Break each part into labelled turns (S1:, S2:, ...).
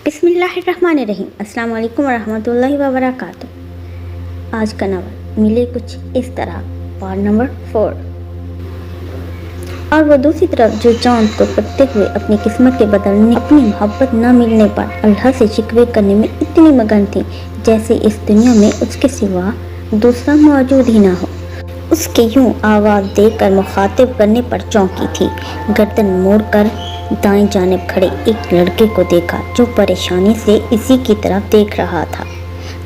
S1: बिस्मिल्लाहिर्रहमानिर्रहीम। अस्सलाम वालेकुम वरहमतुल्लाहि वबरकातुह। आज का नावल मिले कुछ इस तरह, पार्ट नंबर 4। और वो दूसरी तरफ जो चांद को तकते हुए अपनी किस्मत के बदलने, अपनी मोहब्बत न मिलने पर अल्लाह से शिकवे करने में इतनी मगन थी जैसे इस दुनिया में उसके सिवा दूसरा मौजूद ही ना हो। उसके यूं आवाज़ देकर मुखातिब करने पर चौंकी थी। गर्दन मोड़कर दाएं जानिब खड़े एक लड़के को देखा जो परेशानी से इसी की तरफ देख रहा था।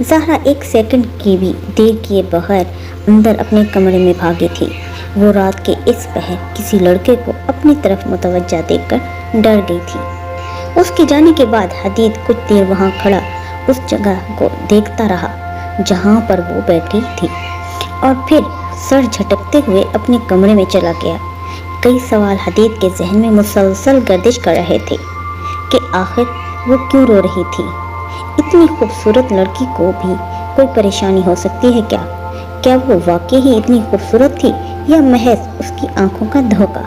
S1: ज़हरा एक सेकंड की भी देर किए बगैर अंदर अपने कमरे में भागी थी। वो रात के इस पहर किसी लड़के को अपनी तरफ मुतवज्जा देखकर डर गई थी। उसके जाने के बाद हदीद कुछ देर वहाँ खड़ा उस जगह को देखता रहा जहाँ पर वो बैठी थी और फिर सर झटकते हुए अपने कमरे में चला गया। कई सवाल हदीद के जहन में मुसलसल गर्दिश कर रहे थे कि आखिर वो क्यों रो रही थी। इतनी खूबसूरत लड़की को भी कोई परेशानी हो सकती है क्या? क्या वो वाकई ही इतनी खूबसूरत थी या महज उसकी आंखों का धोखा?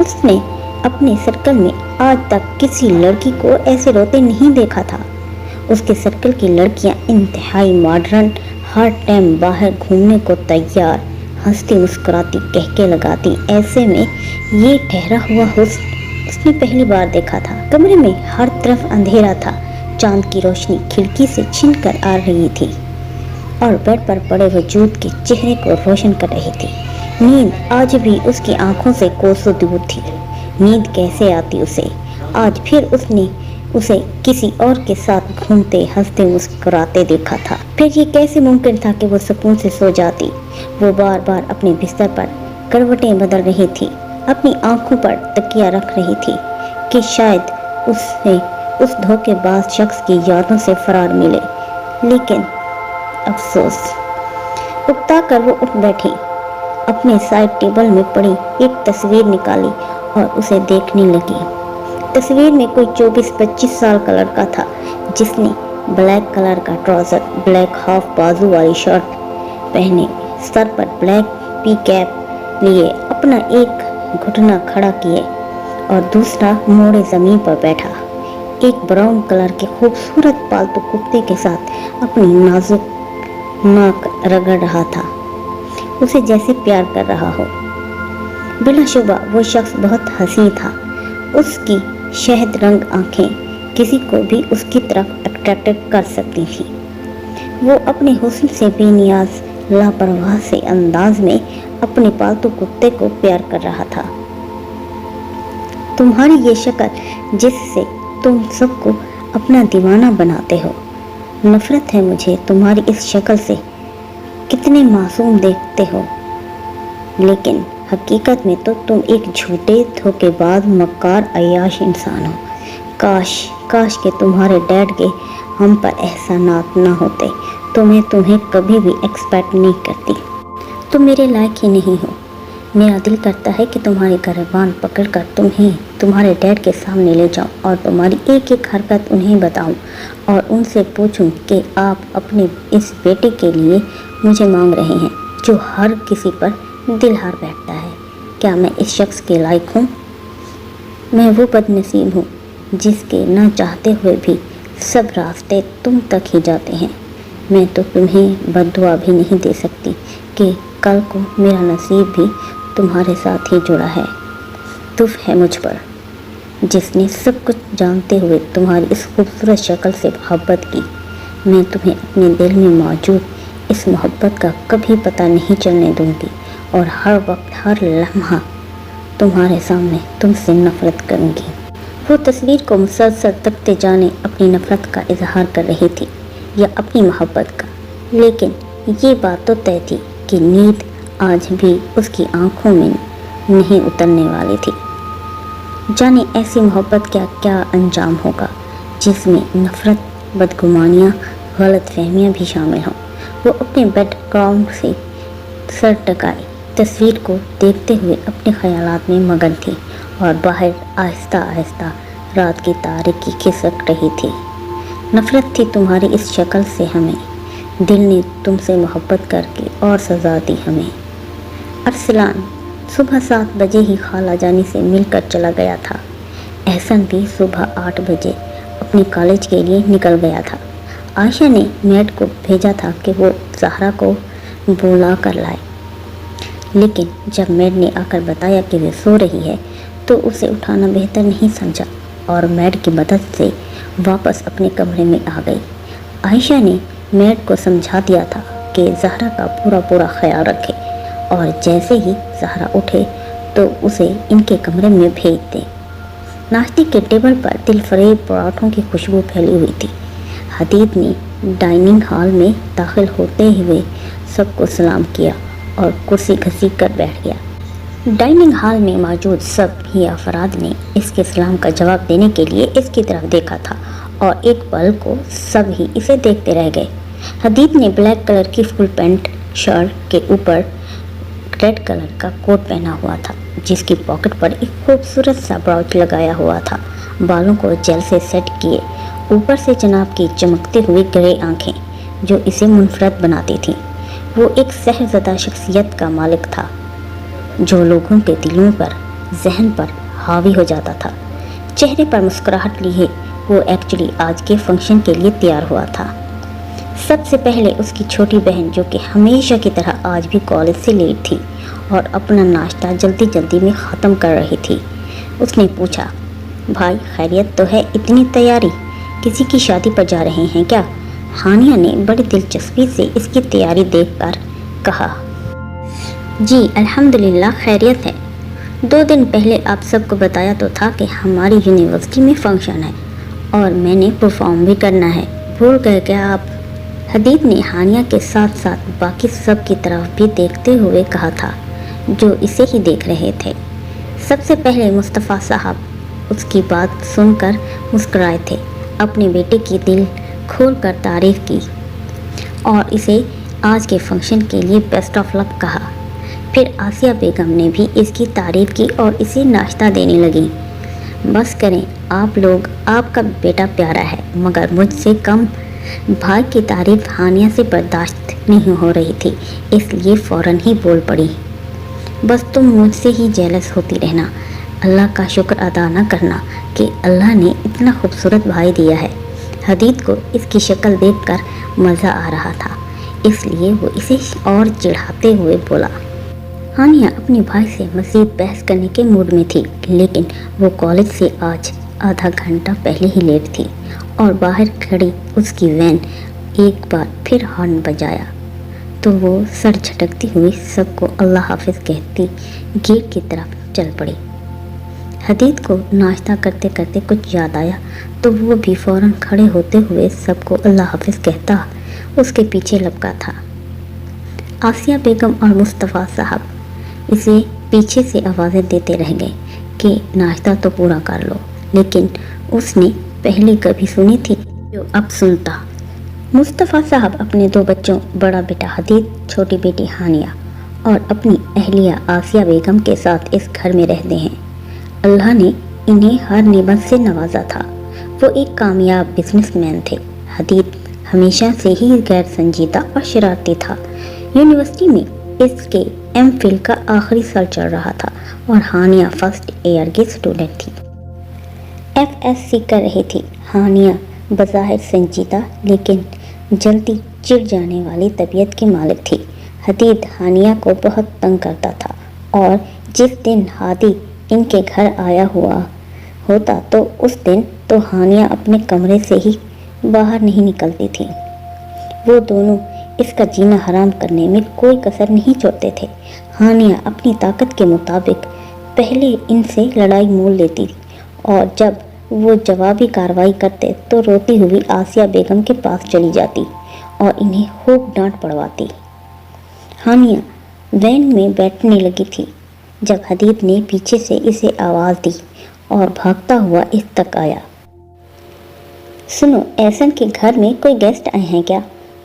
S1: उसने अपने सर्कल में आज तक किसी लड़की को ऐसे रोते नहीं देखा था। उसके सर्कल की लड़कियां इंतहाई मॉडर्न, हर टाइम बाहर घूमने को तैयार, हंसती मुस्कुराती, कहके लगाती। ऐसे में ये ठहरा हुआ हुस्न उसने पहली बार देखा था। कमरे में हर तरफ अंधेरा था। चांद की रोशनी खिड़की से छिन कर आ रही थी और बेड पर पड़े वजूद के चेहरे को रोशन कर रही थी। नींद आज भी उसकी आंखों से कोसों दूर थी। नींद कैसे आती उसे? आज फिर उसने उसे किसी और के साथ घूमते, हंसते, मुस्कुराते देखा था। फिर ये कैसे मुमकिन था कि वो सुकून से सो जाती? वो बार बार अपने बिस्तर पर करवटें बदल रही थी, अपनी आंखों पर तकिया रख रही थी कि शायद उसे उस धोखेबाज शख्स की यादों से फरार मिले। लेकिन अफसोस, उकता कर वो उठ बैठी, अपने साइड टेबल में पड़ी एक तस्वीर निकाली और उसे देखने लगी। तस्वीर में कोई 24-25 साल का लड़का था जिसने ब्लैक कलर का ट्राउजर, ब्लैक हाफ बाजू वाली शर्ट पहने, सर पर ब्लैक पी कैप लिए अपना एक घुटना खड़ा किए और दूसरा मोड़े जमीन पर बैठा एक ब्राउन कलर के खूबसूरत पालतू कुत्ते के साथ अपनी नाजुक नाक रगड़ रहा था, उसे जैसे प्यार कर रहा हो। बिलाशुबा वो शख्स बहुत हसीन था। उसकी शहद रंग आंखें किसी को भी उसकी तरफ अट्रैक्ट कर सकती थी। वो अपने हुस्न से बेनियाज, लापरवाह से अंदाज में अपने पालतू कुत्ते को प्यार कर रहा था। तुम्हारी ये शक्ल जिससे तुम सबको अपना दीवाना बनाते हो, नफरत है मुझे तुम्हारी इस शक्ल से। कितने मासूम देखते हो, लेकिन हकीकत में तो तुम एक झूठे, धोखेबाज, मक्कार, अय्याश इंसान हो। काश के तुम्हारे डैड के हम पर एहसानात ना होते तो मैं तुम्हें कभी भी एक्सपेक्ट नहीं करती। तुम मेरे लायक ही नहीं हो। मेरा दिल करता है कि तुम्हारी गर्दन पकड़कर तुम्हें तुम्हारे डैड के सामने ले जाऊं और तुम्हारी एक एक हरकत उन्हें बताऊं और उनसे पूछूं कि आप अपने इस बेटे के लिए मुझे मांग रहे हैं जो हर किसी पर दिल हार बैठता है। क्या मैं इस शख्स के लायक हूँ? मैं वो बदनसीब हूँ जिसके न चाहते हुए भी सब रास्ते तुम तक ही जाते हैं। मैं तो तुम्हें बद्दुआ भी नहीं दे सकती कि कल को मेरा नसीब भी तुम्हारे साथ ही जुड़ा है। तुफ है मुझ पर जिसने सब कुछ जानते हुए तुम्हारी इस खूबसूरत शक्ल से मोहब्बत की। मैं तुम्हें अपने दिल में मौजूद इस मोहब्बत का कभी पता नहीं चलने दूंगी और हर वक्त, हर लम्हा तुम्हारे सामने तुमसे नफरत करूंगी। वो तस्वीर को मुसलसल तकते जाने अपनी नफरत का इजहार कर रही थी या अपनी मोहब्बत का, लेकिन ये बात तो तय थी कि नींद आज भी उसकी आंखों में नहीं उतरने वाली थी। जाने ऐसी मोहब्बत क्या क्या अंजाम होगा जिसमें नफरत, बदगुमानियाँ, गलतफहमियाँ भी शामिल हों। वो अपने बैकग्राउंड से सर टकाए तस्वीर को देखते हुए अपने ख्यालात में मगन थी और बाहर आहिस्ता आहिस्ता रात की तारीकी खिसक रही थी। नफरत थी तुम्हारी इस शक्ल से हमें, दिल ने तुमसे मोहब्बत करके और सजा दी हमें। अरसलान सुबह 7 बजे ही खाला जानी से मिलकर चला गया था। एहसन भी सुबह 8 बजे अपने कॉलेज के लिए निकल गया था। आयशा ने मेड को भेजा था कि वो ज़हरा को बुला कर लाए, लेकिन जब मेड ने आकर बताया कि वो सो रही है तो उसे उठाना बेहतर नहीं समझा और मेड की मदद से वापस अपने कमरे में आ गई। आयशा ने मेड को समझा दिया था कि ज़हरा का पूरा ख्याल रखे और जैसे ही ज़हरा उठे तो उसे इनके कमरे में भेज दे। नाश्ते के टेबल पर दिलफरेब पराठों की खुशबू फैली हुई थी। हदीद ने डाइनिंग हॉल में दाखिल होते हुए सबको सलाम किया और कुर्सी घसीट कर बैठ गया। डाइनिंग हॉल में मौजूद सब ही अफराद ने इसके सलाम का जवाब देने के लिए इसकी तरफ देखा था और एक पल को सब ही इसे देखते रह गए। हदीद ने ब्लैक कलर की फुल पैंट शर्ट के ऊपर रेड कलर का कोट पहना हुआ था, जिसकी पॉकेट पर एक खूबसूरत सा ब्राउच लगाया हुआ था। बालों को जेल से सेट किए, ऊपर से जनाब की चमकती हुई ग्रे आंखें जो इसे मुनफरद बनाती थीं। वो एक सहरज़दा शख्सियत का मालिक था जो लोगों के दिलों पर, जहन पर हावी हो जाता था। चेहरे पर मुस्कुराहट लिए वो एक्चुअली आज के फंक्शन के लिए तैयार हुआ था। सबसे पहले उसकी छोटी बहन, जो कि हमेशा की तरह आज भी कॉलेज से लेट थी और अपना नाश्ता जल्दी में ख़त्म कर रही थी, उसने पूछा, भाई खैरियत तो है, इतनी तैयारी, किसी की शादी पर जा रहे हैं क्या? हानिया ने बड़ी दिलचस्पी से इसकी तैयारी देखकर कहा, जी अल्हम्दुलिल्लाह खैरियत है। 2 दिन पहले आप सबको बताया तो था कि हमारी यूनिवर्सिटी में फंक्शन है और मैंने परफॉर्म भी करना है, भूल गए क्या आप? हदीद ने हानिया के साथ साथ बाकी सब की तरफ भी देखते हुए कहा था जो इसे ही देख रहे थे। सबसे पहले मुस्तफ़ा साहब उसकी बात सुनकर मुस्कुराए थे, अपने बेटे की दिल खोल कर तारीफ़ की और इसे आज के फंक्शन के लिए बेस्ट ऑफ लक कहा। फिर आसिया बेगम ने भी इसकी तारीफ़ की और इसे नाश्ता देने लगी। बस करें आप लोग, आपका बेटा प्यारा है, मगर मुझसे कम भाई की तारीफ़ हानिया से बर्दाश्त नहीं हो रही थी, इसलिए फ़ौरन ही बोल पड़ी, बस तुम मुझसे ही जेलस होती रहना, अल्लाह का शुक्र अदा न करना कि अल्लाह ने इतना खूबसूरत भाई दिया है। हदीद को इसकी शक्ल देखकर मज़ा आ रहा था, इसलिए वो इसे और चिढ़ाते हुए बोला। हानिया अपने भाई से मज़ीद बहस करने के मूड में थी, लेकिन वो कॉलेज से आज आधा घंटा पहले ही लेट थी और बाहर खड़ी उसकी वैन एक बार फिर हॉर्न बजाया तो वो सर झटकती हुई सबको अल्लाह हाफिज़ कहती गेट की तरफ चल पड़ी। हदीद को नाश्ता करते करते कुछ याद आया तो वो भी फ़ौरन खड़े होते हुए सबको अल्लाह हाफिज़ कहता उसके पीछे लपका था। आसिया बेगम और मुस्तफ़ा साहब इसे पीछे से आवाज़ें देते रह गए कि नाश्ता तो पूरा कर लो, लेकिन उसने पहले कभी सुनी थी जो अब सुनता। मुस्तफ़ा साहब अपने 2 बच्चों, बड़ा बेटा हदीद, छोटी बेटी हानिया और अपनी अहलिया आसिया बेगम के साथ इस घर में रहते हैं। अल्लाह ने इन्हें हर नेमत से नवाजा था। वो एक कामयाब बिजनेसमैन थे। हदीद हमेशा से ही गैर संजीदा और शरारती था। यूनिवर्सिटी में इसके एमफिल का आखिरी साल चल रहा था और हानिया फर्स्ट ईयर की स्टूडेंट थी। FSC कर रही थी। हानिया बज़ाहिर संजीदा लेकिन जल्दी चिढ़ जाने वाली तबीयत की मालिक थी। हदीद हानिया को बहुत तंग करता था और जिस दिन हादी इनके घर आया हुआ होता तो उस दिन तो हानिया अपने कमरे से ही बाहर नहीं निकलती थी। वो दोनों इसका जीना हराम करने में कोई कसर नहीं छोड़ते थे। हानिया अपनी ताकत के मुताबिक पहले इनसे लड़ाई मोल लेती और जब वो जवाबी कार्रवाई करते तो रोती हुई आसिया बेगम के पास चली जाती और इन्हें खूब डांट पड़वाती। हानिया वैन में बैठने लगी थी जब हदीद ने पीछे से इसे आवाज़ दी और भागता हुआ इस तक आया। सुनो, एहसन के घर में कोई गेस्ट आए हैं क्या?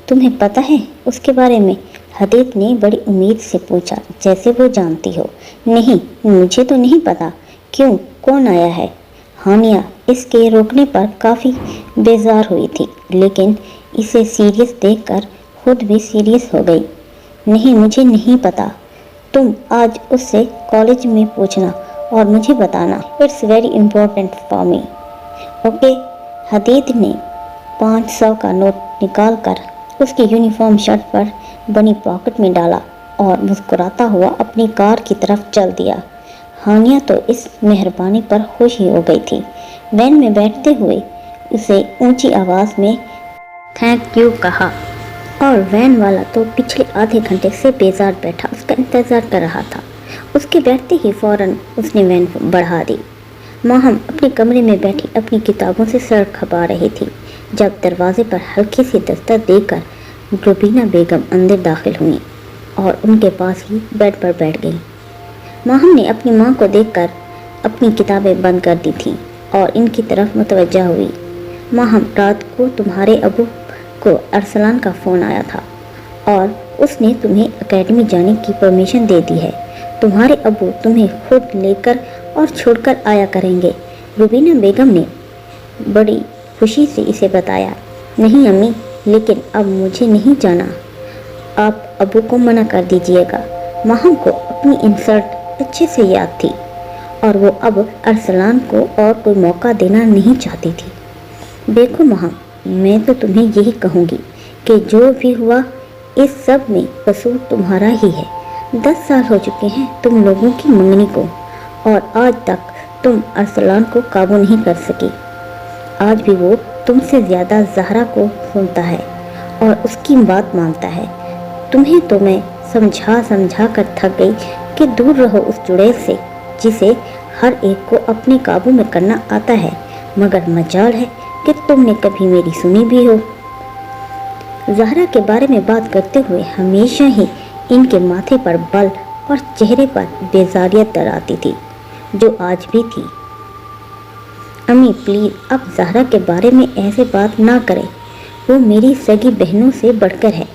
S1: तुम्हें पता है उसके बारे में? हदीद ने बड़ी उम्मीद से पूछा, जैसे वो जानती हो। नहीं, मुझे तो नहीं पता। क्यों, कौन आया है? हानिया इसके रोकने पर काफ़ी बेजार हुई थी, लेकिन इसे सीरियस देखकर खुद भी सीरियस हो गई। नहीं, मुझे नहीं पता। तुम आज उससे कॉलेज में पूछना और मुझे बताना। It's very important for me. Okay. Hadid ने 500 का नोट निकालकर उसकी यूनिफॉर्म शर्ट पर बनी पॉकेट में डाला और मुस्कुराता हुआ अपनी कार की तरफ चल दिया। हानिया तो इस मेहरबानी पर खुश ही हो गई थी। वैन में बैठते हुए उसे ऊंची आवाज़ में थैंक यू कहा और वैन वाला तो पिछले आधे घंटे से बेजार बैठा उसका इंतज़ार कर रहा था। उसके बैठते ही फौरन उसने वैन बढ़ा दी। माहम अपने कमरे में बैठी अपनी किताबों से सर खपा रही थी जब दरवाजे पर हल्की सी दस्तक देकर रुबीना बेगम अंदर दाखिल हुई और उनके पास ही बेड पर बैठ गई। माहम ने अपनी माँ को देखकर अपनी किताबें बंद कर दी थीं और इनकी तरफ मुतवज्जा हुई। माहम, रात को तुम्हारे अबू को अरसलान का फ़ोन आया था और उसने तुम्हें एकेडमी जाने की परमिशन दे दी है। तुम्हारे अबू तुम्हें खुद लेकर और छोड़कर आया करेंगे। रुबीना बेगम ने बड़ी खुशी से इसे बताया। नहीं अम्मी, लेकिन अब मुझे नहीं जाना। आप अबू को मना कर दीजिएगा। माहम को अपनी इंसल्ट अच्छे से याद थी और वो अब अरसलान को और कोई मौका देना नहीं चाहती थी। देखो माहम, मैं तो तुम्हें यही कहूँगी कि जो भी हुआ इस सब में कसूर तुम्हारा ही है। 10 साल हो चुके हैं तुम लोगों की मंगनी को और आज तक तुम अरसलान को काबू नहीं कर सकी। आज भी वो तुमसे ज़्यादा ज़हरा को सुनता है और उसकी बात मानता है। तुम्हें तो मैं समझा कर थक गई कि दूर रहो उस चुड़ैल से जिसे हर एक को अपने काबू में करना आता है, मगर मजाल है कि तुमने कभी मेरी सुनी भी हो। ज़हरा के बारे में बात करते हुए हमेशा ही इनके माथे पर बल और चेहरे पर बेजारियत दर आती थी, जो आज भी थी। अम्मी प्लीज़ अब ज़हरा के बारे में ऐसे बात ना करें, वो मेरी सगी बहनों से बढ़कर है।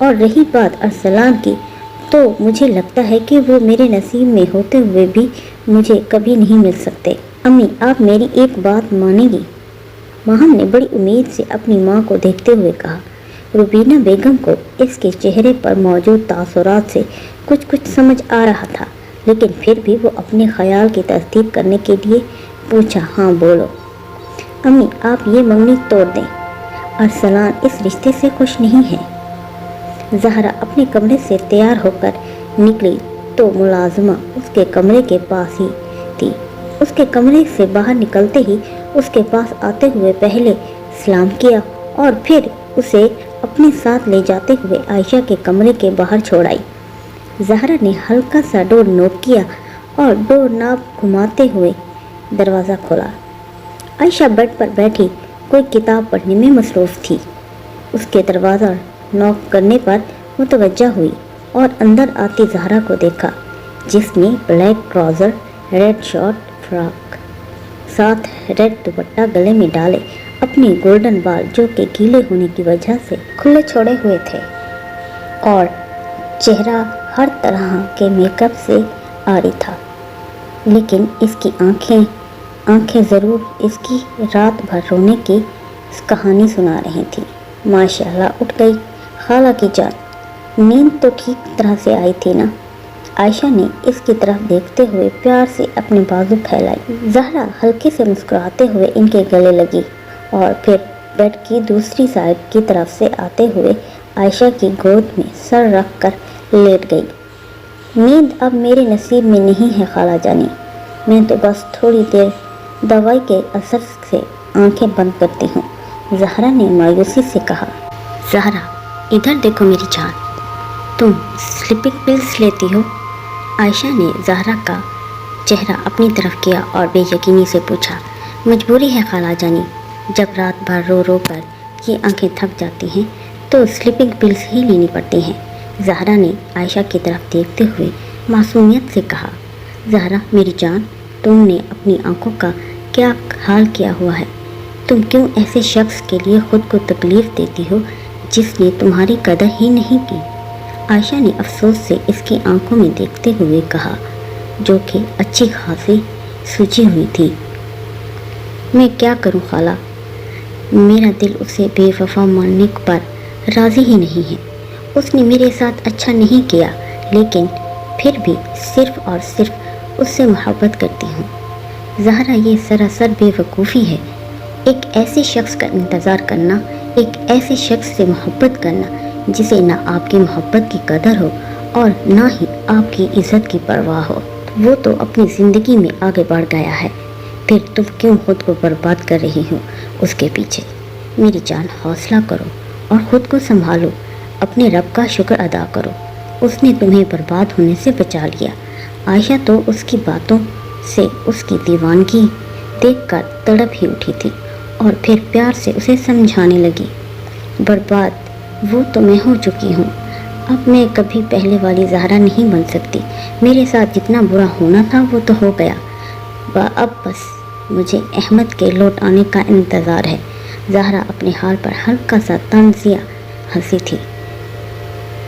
S1: और रही बात अरसलान की, तो मुझे लगता है कि वो मेरे नसीब में होते हुए भी मुझे कभी नहीं मिल सकते। अम्मी, आप मेरी एक बात मानेंगी? माहम ने बड़ी उम्मीद से अपनी माँ को देखते हुए कहा। रुबीना बेगम को इसके चेहरे पर मौजूद तासुरात से कुछ समझ आ रहा था, लेकिन फिर भी वो अपने ख्याल की तस्दीक करने के लिए पूछा, हाँ बोलो। अम्मी, आप ये मंगनी तोड़ दें। अरसलान इस रिश्ते से खुश नहीं है। ज़हरा अपने कमरे से तैयार होकर निकली तो मुलाजिमा उसके कमरे के पास ही थी। उसके कमरे से बाहर निकलते ही उसके पास आते हुए पहले सलाम किया और फिर उसे अपने साथ ले जाते हुए आयशा के कमरे के बाहर छोड़ आई। ज़हरा ने हल्का सा डोर नॉक किया और डोर नॉब घुमाते हुए दरवाज़ा खोला। आयशा बेड पर बैठी कोई किताब पढ़ने में मसरूफ़ थी। उसके दरवाज़ा नॉक करने पर मुतवज्जा हुई और अंदर आती ज़हरा को देखा, जिसने black trouser, red short frock, साथ रेड दुपट्टा गले में डाले अपने गोल्डन बाल जो कि गीले होने की वजह से खुले छोड़े हुए थे और चेहरा हर तरह के मेकअप से आरी था, लेकिन इसकी आंखें ज़रूर इसकी रात भर रोने की कहानी सुना रही थी। माशाल्लाह, उठ गई खाला की जान, नींद तो ठीक तरह से आई थी ना? आयशा ने इसकी तरफ देखते हुए प्यार से अपने बाजू फैलाई। ज़हरा हल्के से मुस्कुराते हुए इनके गले लगी और फिर बेड की दूसरी साइड की तरफ से आते हुए आयशा की गोद में सर रख कर लेट गई। नींद अब मेरे नसीब में नहीं है खाला जानी, मैं तो बस थोड़ी देर दवाई के असर से आंखें बंद करती हूँ, ज़हरा ने मायूसी से कहा। ज़हरा, इधर देखो मेरी जान, तुम स्लीपिंग पिल्स लेती हो? आयशा ने ज़हरा का चेहरा अपनी तरफ किया और बेयकीनी से पूछा। मजबूरी है खाला जानी, जब रात भर रो रो कर ये आंखें थक जाती हैं तो स्लीपिंग पिल्स ही लेनी पड़ती हैं, ज़हरा ने आयशा की तरफ देखते हुए मासूमियत से कहा। ज़हरा मेरी जान, तुमने अपनी आंखों का क्या हाल किया हुआ है? तुम क्यों ऐसे शख्स के लिए ख़ुद को तकलीफ़ देती हो जिसने तुम्हारी कदर ही नहीं की? आयशा ने अफसोस से इसकी आंखों में देखते हुए कहा, जो कि अच्छी खासी सूजी हुई थी। मैं क्या करूं खाला, मेरा दिल उसे बेवफा मानने पर राज़ी ही नहीं है। उसने मेरे साथ अच्छा नहीं किया, लेकिन फिर भी सिर्फ़ और सिर्फ उससे मोहब्बत करती हूँ। ज़हरा, ये सरासर बेवकूफ़ी है। ایک ایسے شخص کا انتظار کرنا، ایک ایسے شخص سے محبت کرنا جسے نہ آپ کی محبت کی قدر ہو اور نہ ہی آپ کی عزت کی پرواہ ہو، وہ تو اپنی زندگی میں آگے بڑھ گیا ہے، پھر تم کیوں خود کو برباد کر رہی ہو اس کے پیچھے؟ میری جان، حوصلہ کرو اور خود کو سنبھالو، اپنے رب کا شکر ادا کرو، اس نے تمہیں برباد ہونے سے بچا لیا۔ عائشہ تو اس کی باتوں سے اس کی دیوانگی دیکھ کر تڑپ ہی اٹھی تھی اور پھر پیار سے اسے سمجھانے لگی، برباد وہ تو میں ہو چکی ہوں، اب میں کبھی پہلے والی زہرا نہیں بن سکتی، میرے ساتھ جتنا برا ہونا تھا وہ تو ہو گیا، اب بس مجھے احمد کے لوٹ آنے کا انتظار ہے۔ زہرا اپنے حال پر ہلکا سا طنزیہ ہنسی تھی۔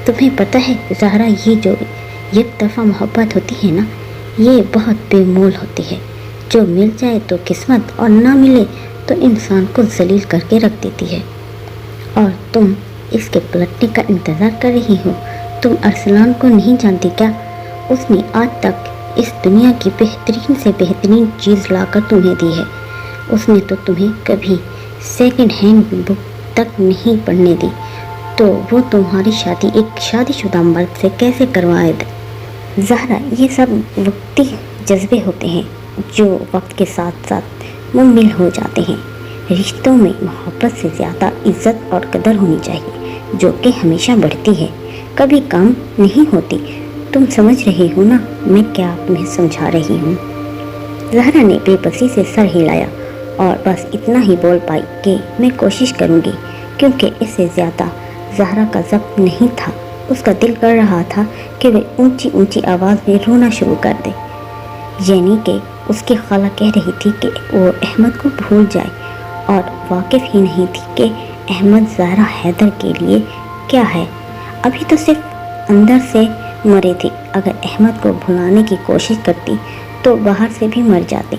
S1: تمہیں پتہ ہے زہرا، یہ جو یک طرفہ محبت ہوتی ہے نا، یہ بہت بے مول ہوتی ہے، جو مل جائے تو قسمت اور نہ ملے تو انسان کو ذلیل کر کے رکھ دیتی ہے، اور تم اس کے پلٹنے کا انتظار کر رہی ہو۔ تم ارسلان کو نہیں جانتی کیا؟ اس نے آج تک اس دنیا کی بہترین سے بہترین چیز لا کر تمہیں دی ہے، اس نے تو تمہیں کبھی سیکنڈ ہینڈ بک تک نہیں پڑھنے دی، تو وہ تمہاری شادی ایک شادی شدہ مرد سے کیسے کروائے گا؟ زہرا، یہ سب وقتی جذبے ہوتے ہیں جو وقت کے ساتھ ساتھ منمل ہو جاتے ہیں۔ رشتوں میں محبت سے زیادہ عزت اور قدر ہونی چاہیے، جو کہ ہمیشہ بڑھتی ہے، کبھی کم نہیں ہوتی۔ تم سمجھ رہی ہو نا میں کیا تمہیں سمجھا رہی ہوں؟ زہرا نے بے بسی سے سر ہلایا اور بس اتنا ہی بول پائی کہ میں کوشش کروں گی، کیونکہ اس سے زیادہ زہرا کا ضبط نہیں تھا۔ اس کا دل کر رہا تھا کہ وہ اونچی اونچی آواز میں رونا شروع کر دے، یعنی کہ اس کی خالہ کہہ رہی تھی کہ وہ احمد کو بھول جائے، اور واقف ہی نہیں تھی کہ احمد زہرا حیدر کے لیے کیا ہے، ابھی تو صرف اندر سے مرے تھی، اگر احمد کو بھلانے کی کوشش کرتی تو باہر سے بھی مر جاتی۔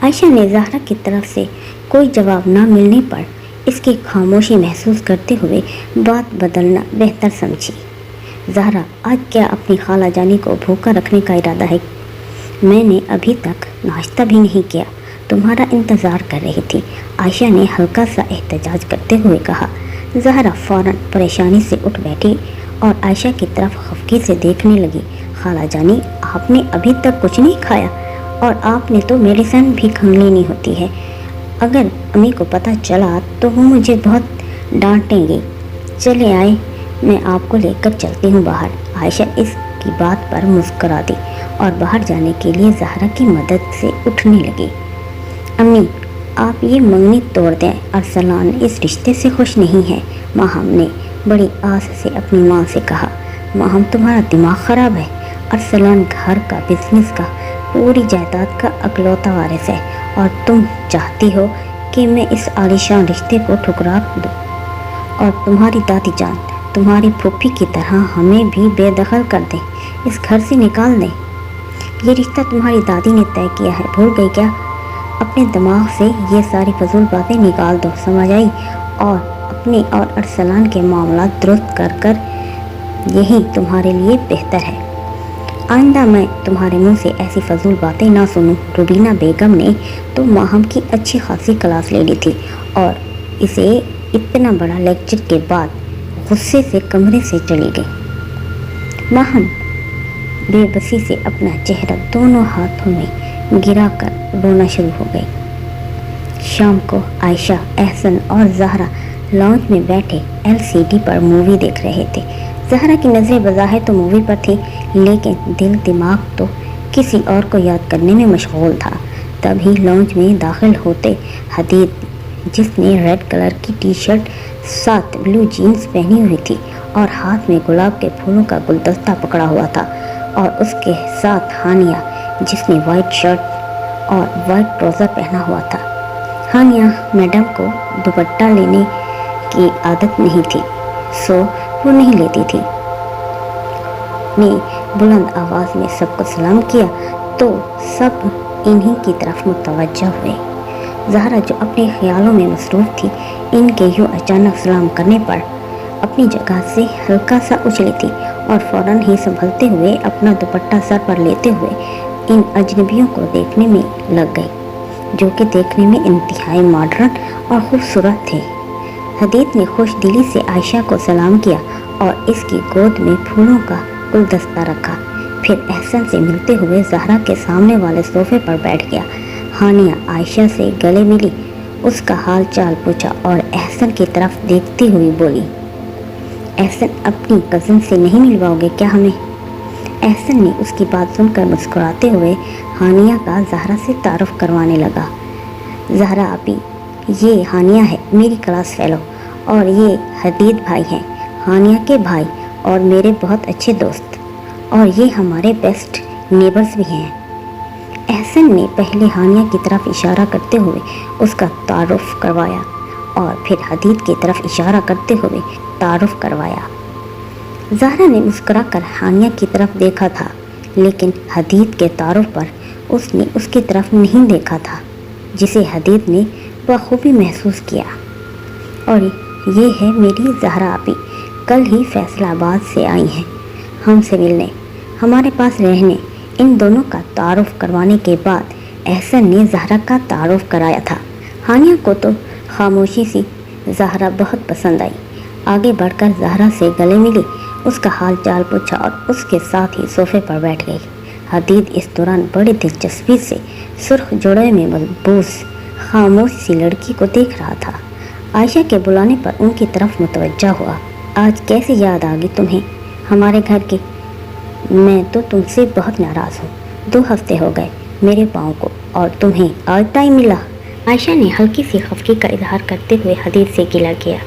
S1: عائشہ نے زہرا کی طرف سے کوئی جواب نہ ملنے پر اس کی خاموشی محسوس کرتے ہوئے بات بدلنا بہتر سمجھی۔ زہرا، آج کیا اپنی خالہ جانی کو بھوکا رکھنے کا ارادہ ہے؟ میں نے ابھی تک ناشتہ بھی نہیں کیا، تمہارا انتظار کر رہی تھی، عائشہ نے ہلکا سا احتجاج کرتے ہوئے کہا۔ زہرا فوراً پریشانی سے اٹھ بیٹھی اور عائشہ کی طرف خفگی سے دیکھنے لگی۔ خالہ جانی، آپ نے ابھی تک کچھ نہیں کھایا، اور آپ نے تو میڈیسن بھی کھان لینی ہوتی ہے، اگر امی کو پتہ چلا تو وہ مجھے بہت ڈانٹیں گی۔ چلے آئے، میں آپ کو لے کر چلتی ہوں باہر۔ عائشہ اس کی بات پر مسکرا دی اور باہر جانے کے لیے زہرا کی مدد سے اٹھنے لگی۔ امی، آپ یہ منگنی توڑ دیں، ارسلان اس رشتے سے خوش نہیں ہے، ماہم نے بڑی آس سے اپنی ماں سے کہا۔ ماہم، تمہارا دماغ خراب ہے، ارسلان گھر کا، بزنس کا، پوری جائیداد کا اکلوتا وارث ہے، اور تم چاہتی ہو کہ میں اس عالیشان رشتے کو ٹھکرا دوں اور تمہاری دادی جان، تمہاری پھوپھی کی طرح ہمیں بھی بے دخل کر دیں، اس گھر سے نکال دیں۔ یہ رشتہ تمہاری دادی نے طے کیا ہے، بھول گئی کیا؟ اپنے دماغ سے یہ ساری فضول باتیں نکال دو، سمجھ آئی؟ اور اپنے اور ارسلان کے معاملات درست کر کر یہی تمہارے لیے بہتر ہے۔ آئندہ میں تمہارے منہ سے ایسی فضول باتیں نہ سنوں۔ روبینہ بیگم نے تو ماہم کی اچھی خاصی کلاس لے لی تھی، اور اسے اتنا بڑا لیکچر کے بعد غصے سے کمرے سے چلی گئی۔ ماہم بے بسی سے اپنا چہرہ دونوں ہاتھوں میں گرا کر رونا شروع ہو گئی۔ شام کو عائشہ، احسن اور زہرا لاؤنج میں بیٹھے LCD پر مووی دیکھ رہے تھے۔ زہرا کی نظریں بظاہر تو مووی پر تھی، لیکن دل دماغ تو کسی اور کو یاد کرنے میں مشغول تھا۔ تبھی لاؤنج میں داخل ہوتے حدید، جس نے ریڈ کلر کی ٹی شرٹ ساتھ بلو جینز پہنی ہوئی تھی اور ہاتھ میں گلاب کے پھولوں کا گلدستہ پکڑا ہوا تھا، اور اس کے ساتھ ہانیہ، جس نے وائٹ شرٹ اور وائٹ ٹراؤزر پہنا ہوا تھا۔ ہانیہ میڈم کو دوپٹہ لینے کی عادت نہیں تھی، سو وہ نہیں لیتی تھی۔ نے بلند آواز میں سب کو سلام کیا تو سب انہی کی طرف متوجہ ہوئے۔ زہرا، جو اپنے خیالوں میں مصروف تھی، ان کے یوں اچانک سلام کرنے پر اپنی جگہ سے ہلکا سا اچھلی تھی اور فوراً ہی سنبھلتے ہوئے اپنا دوپٹہ سر پر لیتے ہوئے ان اجنبیوں کو دیکھنے میں لگ گئی۔ जो कि देखने में इंतहाई मॉडर्न और खूबसूरत थे। हदीद ने खुश दिली से आयशा को सलाम किया और इसकी गोद में फूलों का गुलदस्ता रखा। फिर एहसन से मिलते हुए जहरा के सामने वाले सोफे पर बैठ गया। हानिया आयशा से गले मिली, उसका हाल चाल पूछा और एहसन की तरफ देखती हुई बोली, एहसन, अपनी कज़न से नहीं मिलवाओगे क्या हमें? एहसन ने उसकी बात सुनकर मुस्कुराते हुए हानिया का जहरा से तारुफ करवाने लगा। जहरा आपी, ये हानिया है, मेरी क्लास फेलो, और ये हदीद भाई हैं, हानिया के भाई और मेरे बहुत अच्छे दोस्त, और ये हमारे बेस्ट नेबर्स भी हैं। एहसन ने पहले हानिया की तरफ इशारा करते हुए उसका तारुफ करवाया और फिर हदीद की तरफ इशारा करते हुए तारुफ करवाया। ज़हरा ने मुस्कुराकर हानिया की तरफ देखा था, लेकिन हदीद के तारुफ पर उसने उसकी तरफ नहीं देखा था, जिसे हदीद ने बखूबी महसूस किया। और ये है मेरी ज़हरा आपी, कल ही फैसलाबाद से आई हैं हमसे मिलने, हमारे पास रहने। इन दोनों का तारुफ करवाने के बाद एहसन ने ज़हरा का तारुफ कराया था। हानिया को तो खामोशी सी ज़हरा बहुत पसंद आई। आगे बढ़कर ज़हरा से गले मिली, उसका हाल चाल पूछा और उसके साथ ही सोफे पर बैठ गई। हदीद इस दौरान बड़ी दिलचस्पी से सुर्ख जोड़े में मलबूस खामोश सी लड़की को देख रहा था। आयशा के बुलाने पर उनकी तरफ मुतवज्जा हुआ। आज कैसे याद आ गई तुम्हें हमारे घर की? मैं तो तुमसे बहुत नाराज़ हूँ। 2 हफ्ते हो गए मेरे पाँव को और तुम्हें आज टाइम मिला। आयशा ने हल्की सी खफगी का इजहार करते हुए हदीद से गिला किया।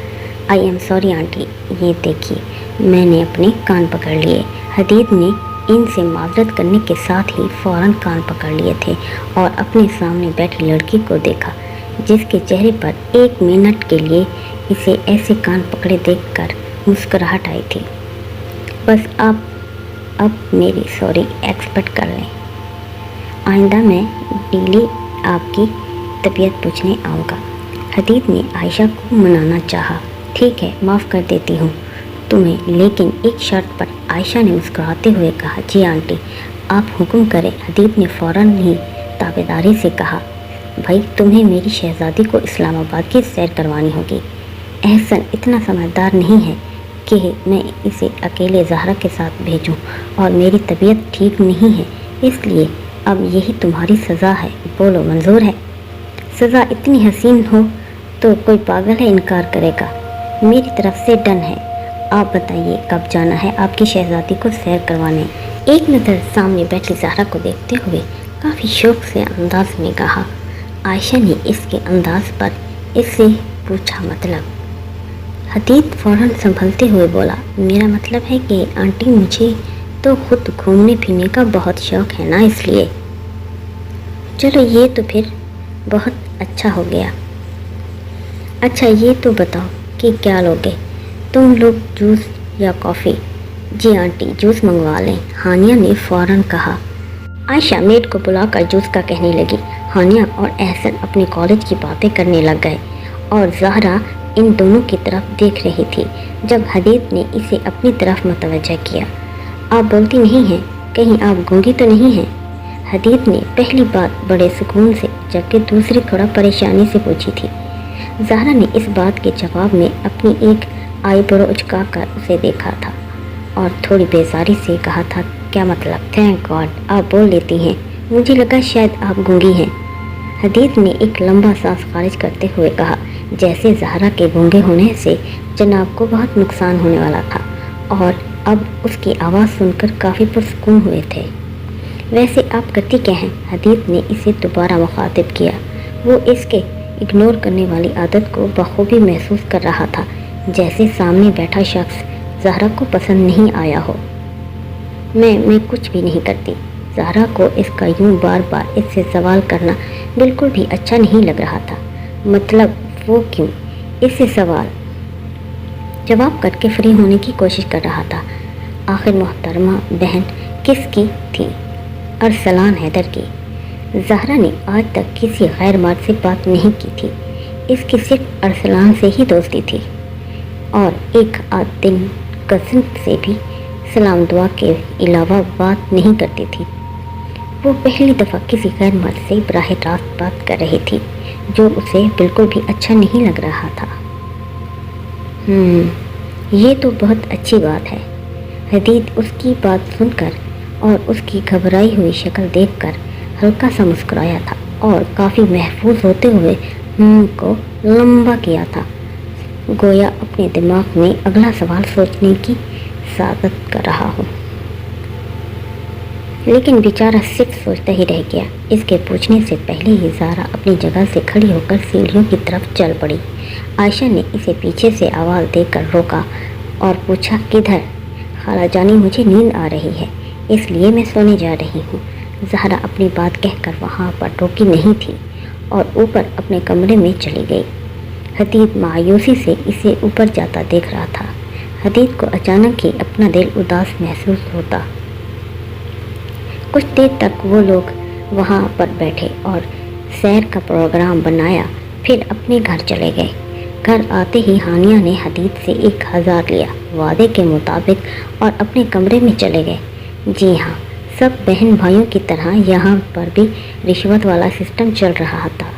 S1: आई एम सॉरी आंटी, ये देखिए मैंने अपने कान पकड़ लिए। हदीद ने इनसे माजरत करने के साथ ही फ़ौरन कान पकड़ लिए थे और अपने सामने बैठी लड़की को देखा, जिसके चेहरे पर 1 मिनट के लिए इसे ऐसे कान पकड़े देखकर मुस्कुराहट आई थी। बस आप अब मेरी सॉरी एक्सपेक्ट कर लें। आइंदा मैं डेली आपकी तबीयत पूछने आऊँगा। हदीद ने आयशा को मनाना चाहा। ठीक है, माफ़ कर देती हूँ तुम्हें, लेकिन एक शर्त पर। आयशा ने मुस्कुराते हुए कहा। जी आंटी, आप हुक्म करें। हदीद ने फ़ौरन ही ताबेदारी से कहा। भाई, तुम्हें मेरी शहज़ादी को इस्लामाबाद की सैर करवानी होगी। एहसन इतना समझदार नहीं है कि मैं इसे अकेले ज़हरा के साथ भेजूं, और मेरी तबीयत ठीक नहीं है, इसलिए अब यही तुम्हारी सज़ा है। बोलो, मंजूर है? सज़ा इतनी हसीन हो तो कोई पागल है इनकार करेगा। मेरी तरफ से डन है। आप बताइए कब जाना है आपकी शहज़ादी को सैर करवाने? एक नज़र सामने बैठी ज़हरा को देखते हुए काफ़ी शौक़ से अंदाज में कहा। आयशा ने इसके अंदाज पर इससे पूछा, मतलब? हदीद फ़ौरन संभलते हुए बोला, मेरा मतलब है कि आंटी, मुझे तो खुद घूमने फिरने का बहुत शौक़ है ना, इसलिए। चलो, ये तो फिर बहुत अच्छा हो गया। अच्छा, ये तो बताओ कि क्या लोगे तुम लोग, जूस या कॉफ़ी? जी आंटी, जूस मंगवा लें, हानिया ने फ़ौरन कहा। आयशा मेड को बुलाकर जूस का कहने लगी। हानिया और एहसन अपने कॉलेज की बातें करने लग गए और ज़हरा इन दोनों की तरफ देख रही थी। जब हदीद ने इसे अपनी तरफ मुतवज्जा किया। आप बोलती नहीं हैं, कहीं आप गूंगी तो नहीं हैं? हदीद ने पहली बात बड़े सुकून से, जबकि दूसरी थोड़ा परेशानी से पूछी थी। ज़हरा ने इस बात के जवाब में अपनी एक आईब्रो उचकाकर उसे देखा था और थोड़ी बेजारी से कहा था, क्या मतलब? थैंक गॉड, आप बोल लेती हैं, मुझे लगा शायद आप गूंगी हैं। हदीद ने एक लंबा सांस खारिज करते हुए कहा, जैसे ज़हरा के गूंगे होने से जनाब को बहुत नुकसान होने वाला था, और अब उसकी आवाज़ सुनकर काफ़ी पुरसुकून हुए थे। वैसे आप करती क्या हैं? हदीद ने इसे दोबारा मुखातिब किया। वो इसके इग्नोर करने वाली आदत को बखूबी महसूस कर रहा था, जैसे सामने बैठा शख्स ज़हरा को पसंद नहीं आया हो। मैं कुछ भी नहीं करती। ज़हरा को इसका यूं बार बार इससे सवाल करना बिल्कुल भी अच्छा नहीं लग रहा था। मतलब वो क्यों इससे सवाल जवाब करके फ्री होने की कोशिश कर रहा था। आखिर मोहतरमा बहन किसकी थी? अरसलान हैदर की। ज़हरा ने आज तक किसी गैर मर्द से बात नहीं की थी। इसकी सिर्फ अरसलान से ही दोस्ती थी और एक आध दिन कज़न से भी सलाम दुआ के अलावा बात नहीं करती थी। वो पहली दफ़ा किसी गैर मर्द से बराह रास्त बात कर रही थी, जो उसे बिल्कुल भी अच्छा नहीं लग रहा था। ये तो बहुत अच्छी बात है। हदीद उसकी बात सुनकर और उसकी घबराई हुई शक्ल देखकर हल्का सा मुस्कुराया था और काफ़ी महफूज होते हुए को लंबा किया था, गोया अपने दिमाग में अगला सवाल सोचने की सादत कर रहा हो। लेकिन बेचारा सिर्फ सोचता ही रह गया। इसके पूछने से पहले ही ज़ारा अपनी जगह से खड़ी होकर सीढ़ियों की तरफ चल पड़ी। आयशा ने इसे पीछे से आवाज़ देकर रोका और पूछा, किधर? खाला जानी, मुझे नींद आ रही है, इसलिए मैं सोने जा रही हूँ। ज़हरा अपनी बात कहकर वहाँ पर रुकी नहीं थी और ऊपर अपने कमरे में चली गई। हदीद मायूसी से इसे ऊपर जाता देख रहा था। हदीद को अचानक ही अपना दिल उदास महसूस होता। कुछ देर तक वो लोग वहाँ पर बैठे और सैर का प्रोग्राम बनाया, फिर अपने घर चले गए। घर आते ही हानिया ने हदीद से 1000 लिया वादे के मुताबिक और अपने कमरे में चले गए। जी हाँ, सब बहन भाइयों की तरह यहाँ पर भी रिश्वत वाला सिस्टम चल रहा था।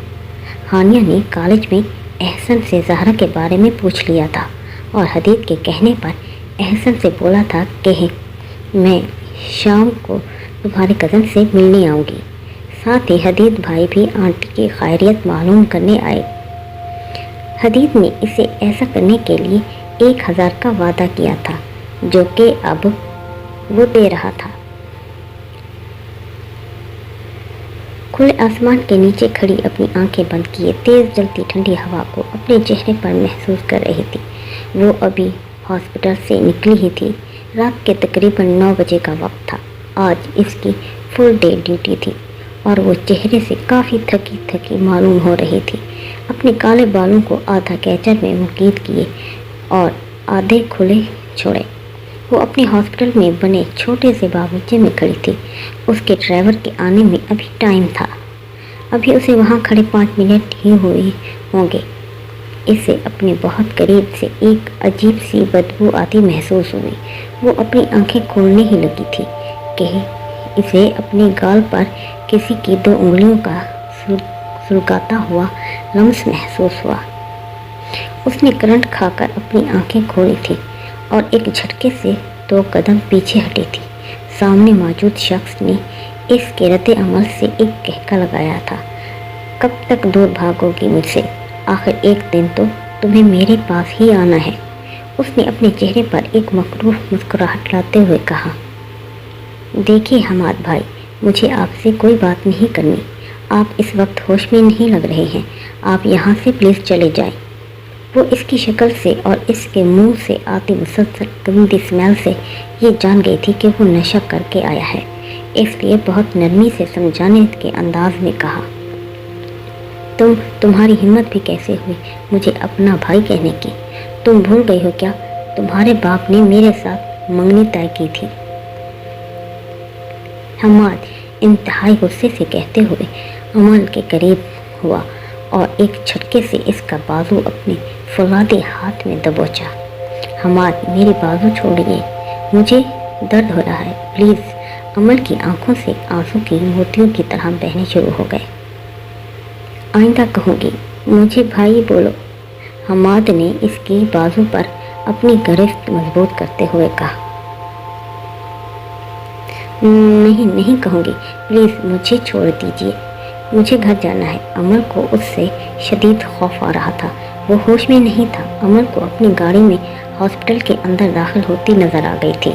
S1: हानिया ने कॉलेज में एहसन से ज़हरा के बारे में पूछ लिया था और हदीद के कहने पर एहसन से बोला था कि मैं शाम को तुम्हारे कज़न से मिलने आऊँगी। साथ ही हदीद भाई भी आंटी की खैरियत मालूम करने आए। हदीद ने इसे ऐसा करने के लिए 1000 का वादा किया था, जो कि अब वो दे रहा था। खुले आसमान के नीचे खड़ी अपनी आंखें बंद किए तेज़ जलती ठंडी हवा को अपने चेहरे पर महसूस कर रही थी। वो अभी हॉस्पिटल से निकली ही थी। रात के तकरीबन 9 बजे का वक्त था। आज इसकी फुल डे ड्यूटी थी और वो चेहरे से काफ़ी थकी थकी मालूम हो रही थी। अपने काले बालों को आधा कैचर में मुकीद किए और आधे खुले छोड़े, वो अपने हॉस्पिटल में बने छोटे से बागीचे में खड़ी थी। उसके ड्राइवर के आने में अभी टाइम था। अभी उसे वहाँ खड़े 5 मिनट ही हुए होंगे। इसे अपने बहुत करीब से एक अजीब सी बदबू आती महसूस हुई। वो अपनी आंखें खोलने ही लगी थी कि इसे अपने गाल पर किसी की 2 उंगलियों का सुलगाता हुआ लम्स महसूस हुआ। उसने करंट खाकर अपनी आंखें खोली थी और एक झटके से 2 कदम पीछे हटी थी। सामने मौजूद शख्स ने इसके रद्द अमल से एक कहका लगाया था, कब तक दूर भागोगी मुझसे? आखिर एक दिन तो तुम्हें मेरे पास ही आना है। उसने अपने चेहरे पर एक मकरूह मुस्कुराहट लाते हुए कहा, देखिए हमाद भाई, मुझे आपसे कोई बात नहीं करनी। आप इस वक्त होश में नहीं लग रहे हैं। आप यहाँ से प्लीज़ चले जाएं। वो इसकी शक्ल से और इसके मुंह से आती मुसलसल गंदी स्मेल से ये जान गई थी कि वो नशा करके आया है। इसलिए बहुत नरमी से समझाने के अंदाज में कहा, तुम्हारी हिम्मत भी कैसे हुई मुझे अपना भाई कहने की? तुम भूल गई हो क्या? तुम्हारे बाप ने मेरे साथ मंगनी तय की थी। हमाद इंतहाई गुस्से से कहते हुए अमल के करीब हुआ और एक झटके से इसका बाजू अपने फौलादी हाथ में दबोचा। हमाद, मेरी बाजू छोड़िए, मुझे दर्द हो रहा है, प्लीज़। अमल की आंखों से आंसू की मोतियों की तरह बहने शुरू हो गए। आइंदा कहूँगी, मुझे भाई बोलो। हमाद ने इसकी बाजू पर अपनी गिरफ्त मजबूत करते हुए कहा, नहीं कहूँगी, प्लीज़ मुझे छोड़ दीजिए, मुझे घर जाना है। अमल को उससे शदीद खौफ आ रहा था। वो होश में नहीं था। अमल को अपनी गाड़ी में हॉस्पिटल के अंदर दाखिल होती नज़र आ गई थी।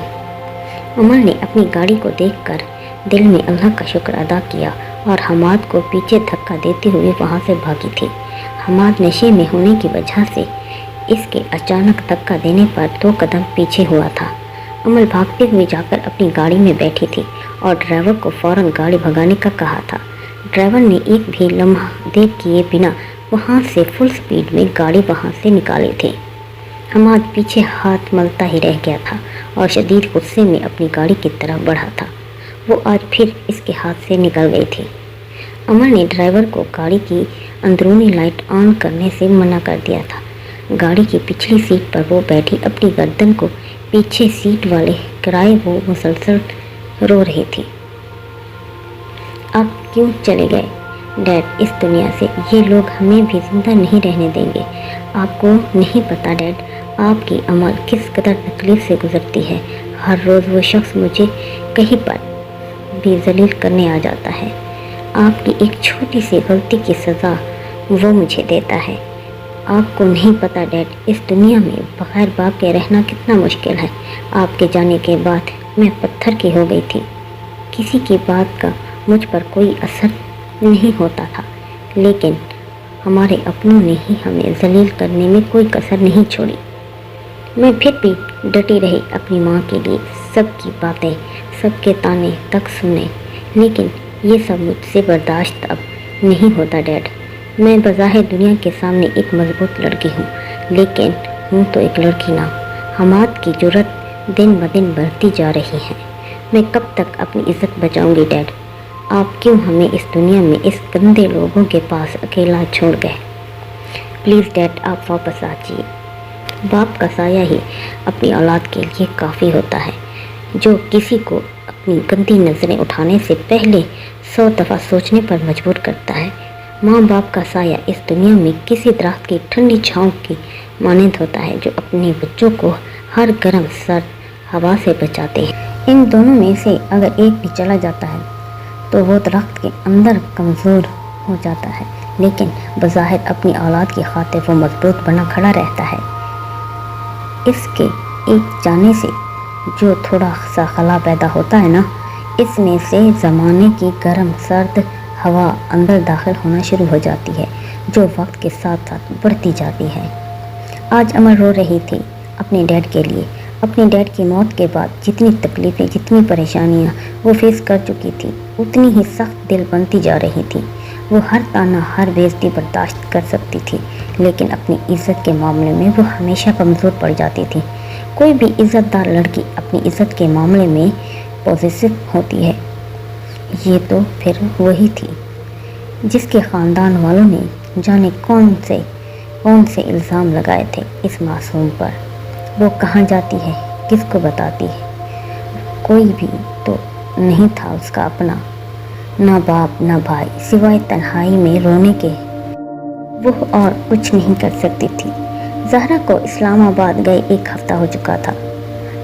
S1: अमल ने अपनी गाड़ी को देखकर दिल में अल्लाह का शुक्र अदा किया और हमाद को पीछे धक्का देते हुए वहाँ से भागी थी। हमाद नशे में होने की वजह से इसके अचानक धक्का देने पर 2 कदम पीछे हुआ था। अमल भागते हुए जाकर अपनी गाड़ी में बैठी थी और ड्राइवर को फ़ौरन गाड़ी भगाने का कहा था। ड्राइवर ने एक भी लम्हा देर किए बिना वहाँ से फुल स्पीड में गाड़ी वहाँ से निकाली थी। हमाद पीछे हाथ मलता ही रह गया था और शदीद गुस्से में अपनी गाड़ी की तरफ बढ़ा था। वो आज फिर इसके हाथ से निकल गई थी। अमल ने ड्राइवर को गाड़ी की अंदरूनी लाइट ऑन करने से मना कर दिया था। गाड़ी की पिछली सीट पर वो बैठी अपनी गर्दन को पीछे सीट वाले किराए वो मुसलसल रो रही थी। आप क्यों चले गए डैड इस दुनिया से? ये लोग हमें भी जिंदा नहीं रहने देंगे। आपको नहीं पता डैड, आपकी अमल किस कदर तकलीफ से गुजरती है। हर रोज़ वो शख्स मुझे कहीं पर भी जलील करने आ जाता है। आपकी एक छोटी सी गलती की सज़ा वो मुझे देता है। आपको नहीं पता डैड, इस दुनिया में बगैर बाप के रहना कितना मुश्किल है। आपके जाने के बाद मैं पत्थर की हो गई थी। किसी की बात का मुझ पर कोई असर नहीं होता था, लेकिन हमारे अपनों ने ही हमें जलील करने में कोई कसर नहीं छोड़ी। मैं फिर भी डटी रही अपनी माँ के लिए। सबकी बातें, सबके ताने तक सुने, लेकिन ये सब मुझसे बर्दाश्त अब नहीं होता डैड। मैं बज़ाहिर दुनिया के सामने एक मजबूत लड़की हूँ, लेकिन हूँ तो एक लड़की ना। हमाद की जुर्रत दिन ब दिन बढ़ती जा रही है। मैं कब तक अपनी इज्जत बचाऊंगी डैड? आप क्यों हमें इस दुनिया में इस गंदे लोगों के पास अकेला छोड़ गए? प्लीज़ डैड, आप वापस आ जाइए। बाप का साया ही अपनी औलाद के लिए काफ़ी होता है, जो किसी को अपनी गंदी नज़रें उठाने से पहले 100 दफ़ा सोचने पर मजबूर करता है। माँ बाप का साया इस दुनिया में किसी दरख्त की ठंडी छाँव की मानंद होता है, जो अपने बच्चों को हर गर्म सर्द हवा से बचाते हैं। इन दोनों में से अगर एक भी चला जाता है तो वो दरख्त के अंदर कमज़ोर हो जाता है, लेकिन बज़ाहिर अपनी औलाद की खातिर वो मजबूत बना खड़ा रहता है। इसके एक जाने से जो थोड़ा सा खला पैदा होता है ना, इसमें से ज़माने की गर्म सर्द हवा अंदर दाखिल होना शुरू हो जाती है, जो वक्त के साथ साथ बढ़ती जाती है। आज अमर रो रही थी अपने डैड के लिए। अपने डैड की मौत के बाद जितनी तकलीफ़ें, जितनी परेशानियां वो फेस कर चुकी थी, उतनी ही सख्त दिल बनती जा रही थी। वो हर ताना, हर बेइज्जती बर्दाश्त कर सकती थी, लेकिन अपनी इज़्ज़त के मामले में वो हमेशा कमज़ोर पड़ जाती थी। कोई भी इज़्ज़तदार लड़की अपनी इज़्ज़त के मामले में पॉजिटिव होती है। ये तो फिर वही थी जिसके ख़ानदान वालों ने जाने कौन से इल्ज़ाम लगाए थे इस मासूम पर। वो कहाँ जाती है, किसको बताती है? कोई भी तो नहीं था उसका अपना, ना बाप ना भाई, सिवाय तन्हाई में रोने के। वो और कुछ नहीं कर सकती थी। ज़हरा को इस्लामाबाद गए 1 हफ्ता हो चुका था।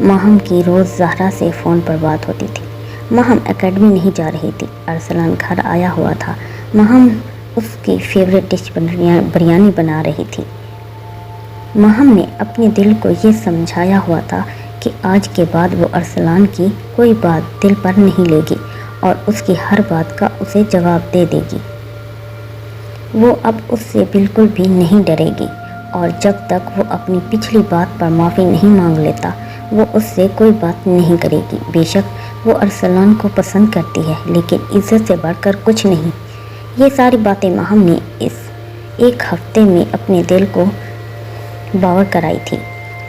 S1: माहम की रोज़ ज़हरा से फ़ोन पर बात होती थी। माहम एकेडमी नहीं जा रही थी। अरसलान घर आया हुआ था। माहम उसकी फेवरेट डिश बिरयानी बना रही थी। माहम ने अपने दिल को ये समझाया हुआ था कि आज के बाद वो अरसलान की कोई बात दिल पर नहीं लेगी और उसकी हर बात का उसे जवाब दे देगी। वो अब उससे बिल्कुल भी नहीं डरेगी, और जब तक वो अपनी पिछली बात पर माफ़ी नहीं मांग लेता, वो उससे कोई बात नहीं करेगी। बेशक वो अरसलान को पसंद करती है, लेकिन इज़्ज़त से बढ़कर कुछ नहीं। ये सारी बातें माहम ने इस 1 हफ्ते में अपने दिल को बावर कराई थी।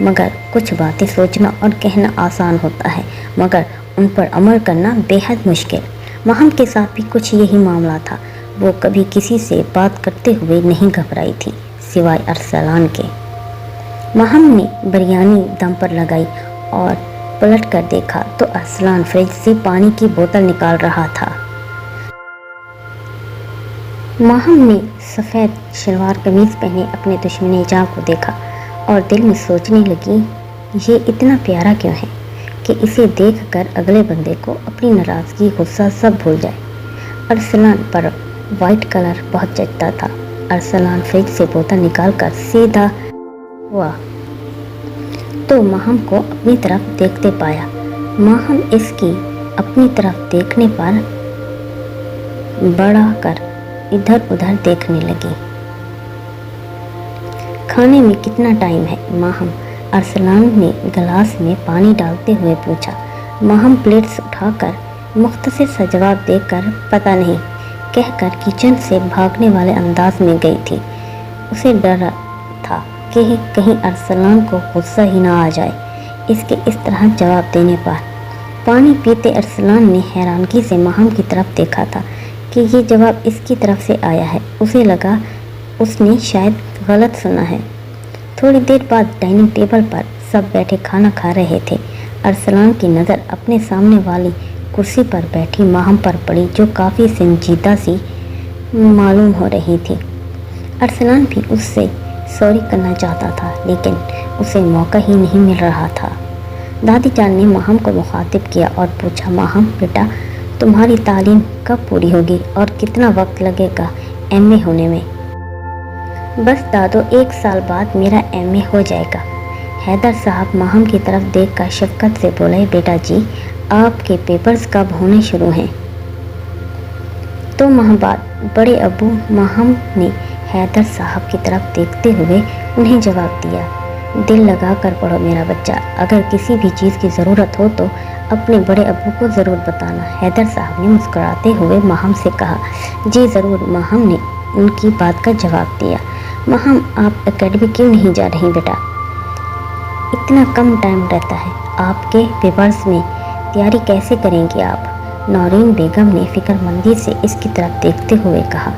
S1: मगर कुछ बातें सोचना और कहना आसान होता है, मगर उन पर अमल करना बेहद मुश्किल। माहम के साथ भी कुछ यही मामला था। वो कभी किसी से बात करते हुए नहीं घबराई थी, सिवाय अरसलान के। माहम ने बिरयानी दम पर लगाई और पलट कर देखा तो अरसलान फ्रिज से पानी की बोतल निकाल रहा था। माहम ने सफ़ेद शलवार कमीज़ पहने अपने दुश्मन जाँ को देखा और दिल में सोचने लगी, ये इतना प्यारा क्यों है कि इसे देखकर अगले बंदे को अपनी नाराज़गी, गुस्सा सब भूल जाए। अरसलान पर वाइट कलर बहुत जचता था। अरसलान फ्रिज से बोतल निकालकर सीधा हुआ तो माहम को अपनी तरफ देखते पाया। माहम इसकी अपनी तरफ देखने पर बढ़ा कर इधर उधर देखने लगी। खाने में कितना टाइम है माहम? अरसलान ने गिलास में पानी डालते हुए पूछा। माहम प्लेट्स उठाकर मुख्तसर सा जवाब देकर पता नहीं कहकर किचन से भागने वाले अंदाज में गई थी। उसे डर था कि कहीं अरसलान को गुस्सा ही ना आ जाए इसके इस तरह जवाब देने पर। पानी पीते अरसलान ने हैरानगी से माहम की तरफ देखा था कि ये जवाब इसकी तरफ से आया है। उसे लगा उसने शायद गलत सुना है। थोड़ी देर बाद डाइनिंग टेबल पर सब बैठे खाना खा रहे थे। अरसलान की नज़र अपने सामने वाली कुर्सी पर बैठी माहम पर पड़ी, जो काफ़ी संजीदा सी मालूम हो रही थी। अरसलान भी उससे सॉरी करना चाहता था, लेकिन उसे मौका ही नहीं मिल रहा था। दादी जान ने माहम को मुखातिब किया और पूछा, माहम बेटा, तुम्हारी तालीम कब पूरी होगी और कितना वक्त लगेगा एमए होने में? बस दादो, 1 साल बाद मेरा एमए हो जाएगा। हैदर साहब माहम की तरफ देखकर शफकत से बोले, बेटा जी, आपके पेपर्स कब होने शुरू हैं? 2 माह बाद, बड़े अबू माहम ने हैदर साहब की तरफ देखते हुए उन्हें जवाब दिया। दिल लगा कर पढ़ो मेरा बच्चा, अगर किसी भी चीज़ की ज़रूरत हो तो अपने बड़े अबू को ज़रूर बताना। हैदर साहब ने मुस्कुराते हुए माहम से कहा। जी ज़रूर, माहम ने उनकी बात का जवाब दिया। माहम, आप एकेडमी क्यों नहीं जा रही बेटा? इतना कम टाइम रहता है, आपके पेपर्स में तैयारी कैसे करेंगी आप? नौरीन बेगम ने फिक्रमंदी से इसकी तरफ देखते हुए कहा।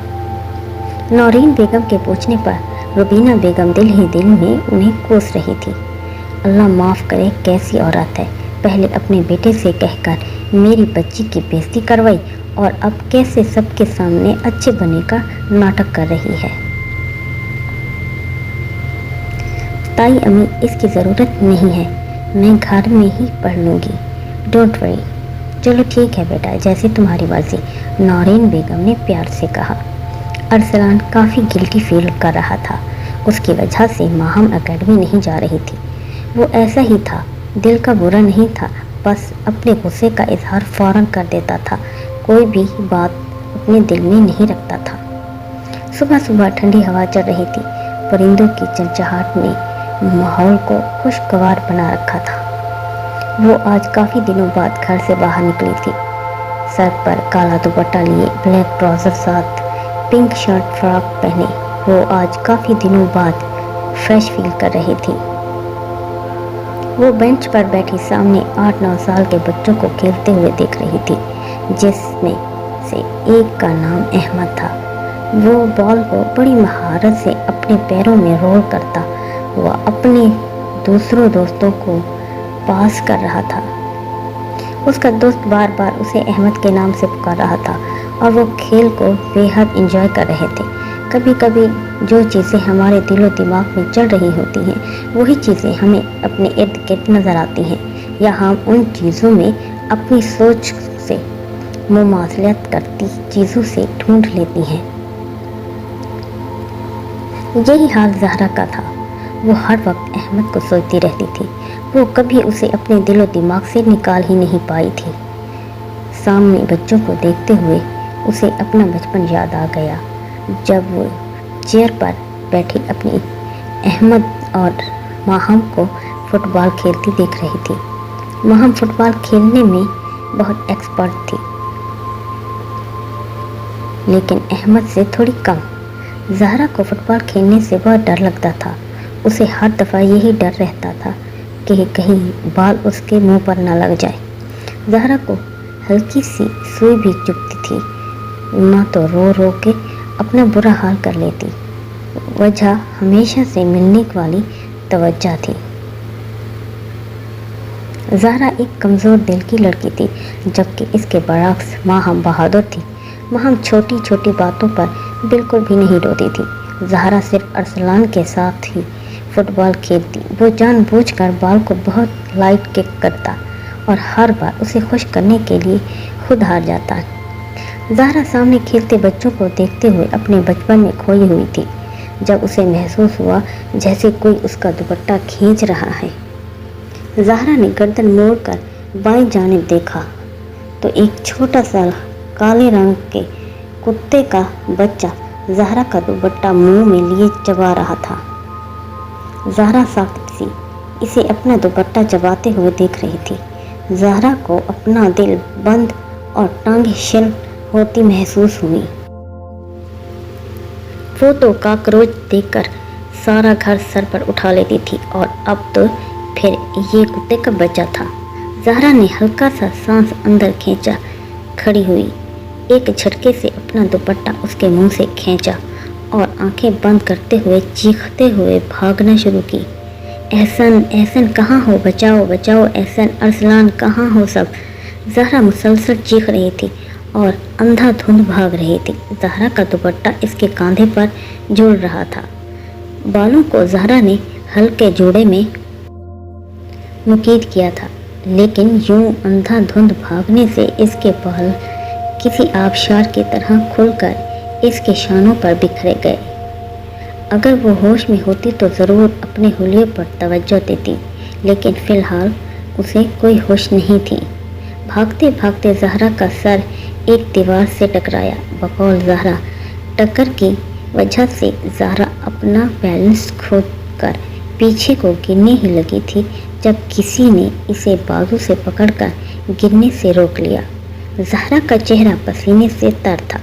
S1: नौरीन बेगम के पूछने पर रुबीना बेगम दिल ही दिल में उन्हें कोस रही थी। अल्लाह माफ़ करे, कैसी औरत है, पहले अपने बेटे से कहकर मेरी बच्ची की बेइज्जती करवाई और अब कैसे सबके सामने अच्छे बनने का नाटक कर रही है। ताई अम्मी, इसकी ज़रूरत नहीं है, मैं घर में ही पढ़ लूँगी, डोंट वरी। चलो ठीक है बेटा, जैसे तुम्हारी मर्जी, नौरीन बेगम ने प्यार से कहा। अरसलान काफ़ी गिल्टी फील कर रहा था। उसकी वजह से माहम एकेडमी नहीं जा रही थी। वो ऐसा ही था, दिल का बुरा नहीं था, बस अपने गुस्से का इजहार फ़ौरन कर देता था, कोई भी बात अपने दिल में नहीं रखता था। सुबह सुबह ठंडी हवा चल रही थी, परिंदों की चहचहाट ने माहौल को खुशगवार बना रखा था। वो आज काफ़ी दिनों बाद घर से बाहर निकली थी। सर पर काला दुपट्टा लिए, ब्लैक ट्राउज़र साथ पिंक शर्ट फ्रॉक पहने वो आज काफ़ी दिनों बाद फ्रेश फील कर रही थी। वो बेंच पर बैठी सामने 8-9 साल के बच्चों को खेलते हुए देख रही थी, जिसमें से एक का नाम अहमद था। वो बॉल को बड़ी महारत से अपने पैरों में रोल करता हुआ अपने दूसरों दोस्तों को पास कर रहा था। उसका दोस्त बार बार उसे अहमद के नाम से पुकार रहा था और वो खेल को बेहद एंजॉय कर रहे थे। कभी कभी जो चीज़ें हमारे दिलो दिमाग में चल रही होती हैं, वही चीज़ें हमें अपने इर्द गिर्द नज़र आती हैं, या हम उन चीज़ों में अपनी सोच से मुमासलत करती चीज़ों से ढूंढ लेती हैं। यही हाल ज़हरा का था। वो हर वक्त अहमद को सोचती रहती थी। वो कभी उसे अपने दिलो दिमाग से निकाल ही नहीं पाई थी। सामने बच्चों को देखते हुए उसे अपना बचपन याद आ गया, जब वो चेयर पर बैठी अपनी अहमद और माहम को फुटबॉल खेलती देख रही थी। माहम फुटबॉल खेलने में बहुत एक्सपर्ट थी, लेकिन अहमद से थोड़ी कम। ज़हरा को फुटबॉल खेलने से बहुत डर लगता था। उसे हर दफ़ा यही डर रहता था कि कहीं बाल उसके मुंह पर न लग जाए। ज़हरा को हल्की सी सुई भी चुभती थी। माँ तो रो रो के अपना बुरा हाल कर लेती। वजह हमेशा से मिलने वाली तवज्जो थी। ज़हरा एक कमज़ोर दिल की लड़की थी, जबकि इसके बरअक्स माहम बहादुर थी। माहम छोटी छोटी बातों पर बिल्कुल भी नहीं रोती थी। ज़हरा सिर्फ अरसलान के साथ ही फुटबॉल खेलती। वो जानबूझकर बॉल को बहुत लाइट किक करता और हर बार उसे खुश करने के लिए खुद हार जाता। ज़हरा सामने खेलते बच्चों को देखते हुए अपने बचपन में खोई हुई थी, जब उसे महसूस हुआ जैसे कोई उसका दुपट्टा खींच रहा है। ज़हरा ने गर्दन मोड़कर बाईं जानिब देखा तो एक छोटा सा काले रंग के कुत्ते का बच्चा ज़हरा का दुपट्टा मुंह में लिए चबा रहा था। ज़हरा साकिब सी इसे अपना दुपट्टा चबाते हुए देख रही थी। ज़हरा को अपना दिल बंद और टांगें शिल होती महसूस हुई। वो तो काकरोच देखकर सारा घर सर पर उठा लेती थी, और अब तो फिर ये कुत्ते का बच्चा था। ज़हरा ने हल्का सा सांस अंदर खींचा, खड़ी हुई, एक झटके से अपना दुपट्टा उसके मुंह से खींचा और आंखें बंद करते हुए चीखते हुए भागना शुरू की। एहसन, एहसन कहाँ हो, बचाओ बचाओ, एहसन, अरसलान कहाँ हो सब। ज़हरा मुसलसल चीख रही थी और अंधाधुंध भाग रही थी। ज़हरा का दुपट्टा इसके कंधे पर झूल रहा था। बालों को ज़हरा ने हल्के जोड़े में मुकीद किया था, लेकिन यूं अंधाधुंध भागने से इसके बाल किसी आबशार की तरह खुलकर इसके शानों पर बिखरे गए। अगर वो होश में होती तो ज़रूर अपने हुलिये पर तवज्जो देती, लेकिन फ़िलहाल उसे कोई होश नहीं थी। भागते भागते ज़हरा का सर एक दीवार से टकराया। बकौल ज़हरा, टक्कर की वजह से ज़हरा अपना बैलेंस खो कर पीछे को गिरने ही लगी थी जब किसी ने इसे बाजू से पकड़कर गिरने से रोक लिया। ज़हरा का चेहरा पसीने से तर था,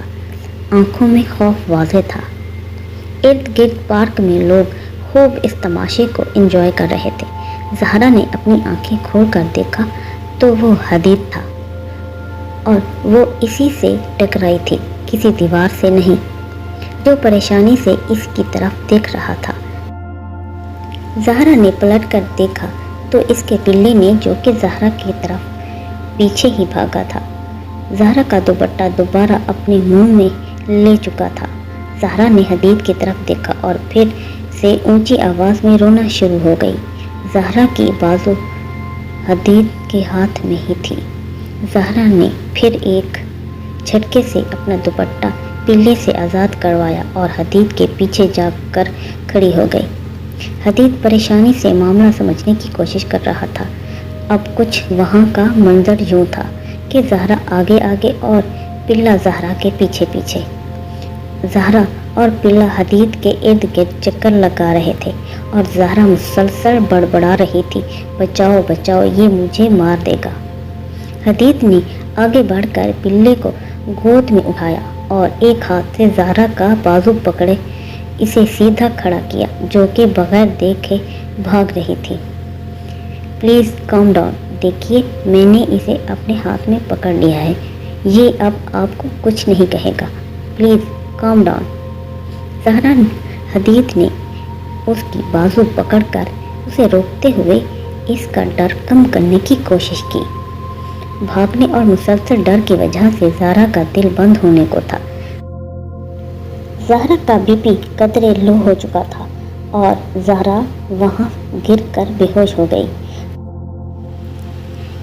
S1: आंखों में खौफ वाज़ेह था। इर्द गिर्द पार्क में लोग खूब इस तमाशे को एंजॉय कर रहे थे। ज़हरा ने अपनी आंखें खोलकर देखा तो वो हदीद था और वो इसी से टकराई थी, किसी दीवार से नहीं, जो परेशानी से इसकी तरफ देख रहा था। ज़हरा ने पलट कर देखा तो इसके पिल्ले ने, जो कि ज़हरा की तरफ पीछे ही भागा था, ज़हरा का दुपट्टा दोबारा अपने मुंह में ले चुका था। ज़हरा ने हदीद की तरफ देखा और फिर से ऊंची आवाज़ में रोना शुरू हो गई। ज़हरा की बाजू हदीद के हाथ में ही थी। ज़हरा ने फिर एक झटके से अपना दुपट्टा पिल्ले से आज़ाद करवाया और हदीद के पीछे जाकर खड़ी हो गई। हदीद परेशानी से मामला समझने की कोशिश कर रहा था। अब कुछ वहाँ का मंजर यूँ था कि ज़हरा आगे आगे और पिल्ला ज़हरा के पीछे पीछे। ज़हरा और पिल्ला हदीद के इर्द गिर्द चक्कर लगा रहे थे और ज़हरा मुसलसल बड़बड़ा रही थी, बचाओ बचाओ, ये मुझे मार देगा। हदीद ने आगे बढ़कर पिल्ले को गोद में उठाया और एक हाथ से ज़हरा का बाजू पकड़े इसे सीधा खड़ा किया, जो कि बगैर देखे भाग रही थी। प्लीज़ काम डाउन, देखिए मैंने इसे अपने हाथ में पकड़ लिया है, ये अब आपको कुछ नहीं कहेगा, प्लीज़ काम डाउन। ज़हरा हदीद ने उसकी बाजू पकड़कर उसे रोकते हुए इसका डर कम करने की कोशिश की। भागने और मुसलसल डर की वजह से ज़हरा का दिल बंद होने को था। ज़हरा का बीपी कतरे लो हो चुका था और ज़हरा वहाँ गिरकर बेहोश हो गई।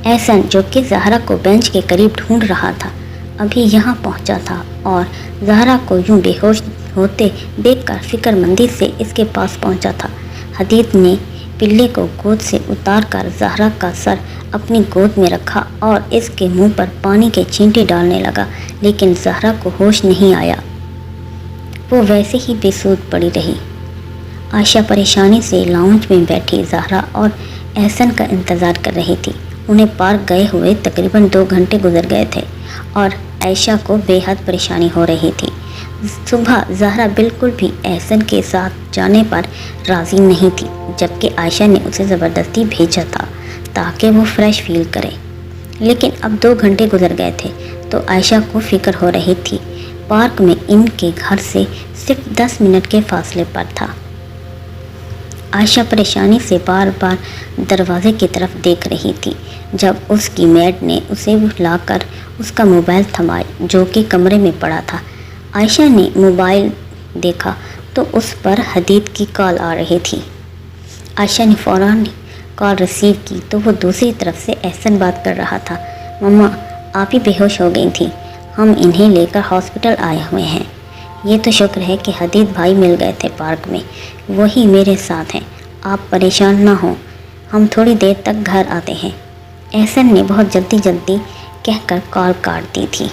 S1: एहसन, जो कि ज़हरा को बेंच के करीब ढूंढ रहा था, अभी यहाँ पहुँचा था और ज़हरा को यूं बेहोश होते देखकर फिक्रमंदी से इसके पास पहुँचा था। हदीद ने पिल्ले को गोद से उतारकर ज़हरा का सर अपनी गोद में रखा और इसके मुंह पर पानी के छींटे डालने लगा, लेकिन ज़हरा को होश नहीं आया। वो वैसे ही बेसुध पड़ी रही। आयशा परेशानी से लाउंज में बैठी ज़हरा और एहसन का इंतज़ार कर रही थी। उन्हें पार्क गए हुए तकरीबन 2 घंटे गुजर गए थे और आयशा को बेहद परेशानी हो रही थी। सुबह ज़हरा बिल्कुल भी एहसन के साथ जाने पर राज़ी नहीं थी, जबकि आयशा ने उसे ज़बरदस्ती भेजा था ताकि वो फ्रेश फील करे। लेकिन अब 2 घंटे गुजर गए थे तो आयशा को फ़िक्र हो रही थी। पार्क में इनके घर से सिर्फ 10 मिनट के फासले पर था। आयशा परेशानी से बार बार दरवाजे की तरफ देख रही थी जब उसकी मेड ने उसे लाकर उसका मोबाइल थमाया, जो कि कमरे में पड़ा था। आयशा ने मोबाइल देखा तो उस पर हदीद की कॉल आ रही थी। आयशा ने फ़ौरन कॉल रिसीव की तो वो दूसरी तरफ से एहसन बात कर रहा था। मम्मा, आप ही बेहोश हो गई थी, हम इन्हें लेकर हॉस्पिटल आए हुए हैं। ये तो शुक्र है कि हदीद भाई मिल गए थे पार्क में, वही मेरे साथ हैं, आप परेशान ना हो, हम थोड़ी देर तक घर आते हैं। एहसन ने बहुत जल्दी कहकर कॉल काट दी थी।